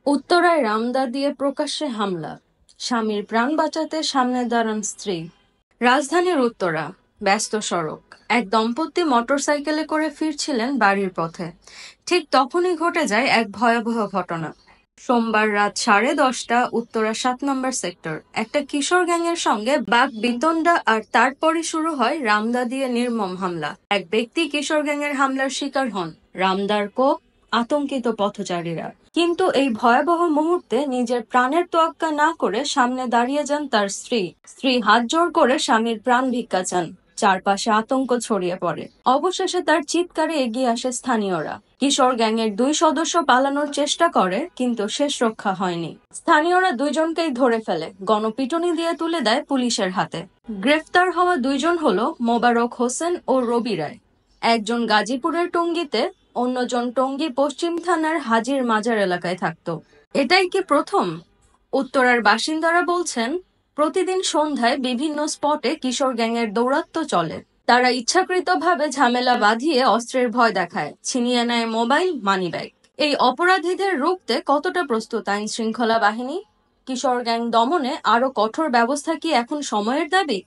উত্তরায় রামদা দিয়ে প্রকাশ্যে হামলা, স্বামীর প্রাণ বাঁচাতে সামনে দাঁড়ান স্ত্রী। রাজধানীর উত্তরা ব্যস্ত সড়ক। এক দম্পতি মোটরসাইকেলে করে ফিরছিলেন বাড়ির পথে। ঠিক তখনই ঘটে যায় এক ভয়াবহ ঘটনা। সোমবার রাত 10:30 উত্তরা 7 নম্বর সেক্টর একটা কিশোর গ্যাংয়ের সঙ্গে বাক বিতণ্ডা, আর তারপরই শুরু হয় রামদা দিয়ে নির্মম হামলা। এক ব্যক্তি কিশোর গ্যাংয়ের হামলার শিকার হন। রামদার কোপ, আতঙ্কিত পথচারীরা। কিন্তু এই ভয়াবহ মুহূর্তে নিজের প্রাণের তোয়াক্কা না করে সামনে দাঁড়িয়ে যান তার স্ত্রী। স্ত্রী হাত জোড় করে স্বামীর প্রাণ ভিক্ষা চান। চারপাশে আতঙ্ক ছড়িয়ে পড়ে। অবশেষে তার চিৎকারে এগিয়ে আসে স্থানীয়রা। কিশোর গ্যাংয়ের 2 সদস্য পালানোর চেষ্টা করে, কিন্তু শেষ রক্ষা হয়নি। স্থানীয়রা দুইজনকেই ধরে ফেলে, গণপিটুনি দিয়ে তুলে দেয় পুলিশের হাতে। গ্রেফতার হওয়া দুইজন হলো মোবারক হোসেন ও রবি রায়। একজন গাজীপুরের টঙ্গীতে, অন্যজন টঙ্গী পশ্চিম থানার হাজীর মাজার এলাকায় থাকতো। এটাই কি প্রথম? উত্তরার বাসিন্দারা বলছেন, প্রতিদিন সন্ধ্যায় বিভিন্ন স্পটে কিশোর গ্যাংয়ের দৌরাত্ম্য চলে। তারা ইচ্ছাকৃতভাবে ঝামেলা বাঁধিয়ে অস্ত্রের ভয় দেখায়, ছিনিয়ে নেয় মোবাইল, মানিব্যাগ। এই অপরাধীদের রুখতে কতটা প্রস্তুত আইন শৃঙ্খলা বাহিনী? কিশোর গ্যাং দমনে আরো কঠোর ব্যবস্থা কি এখন সময়ের দাবি?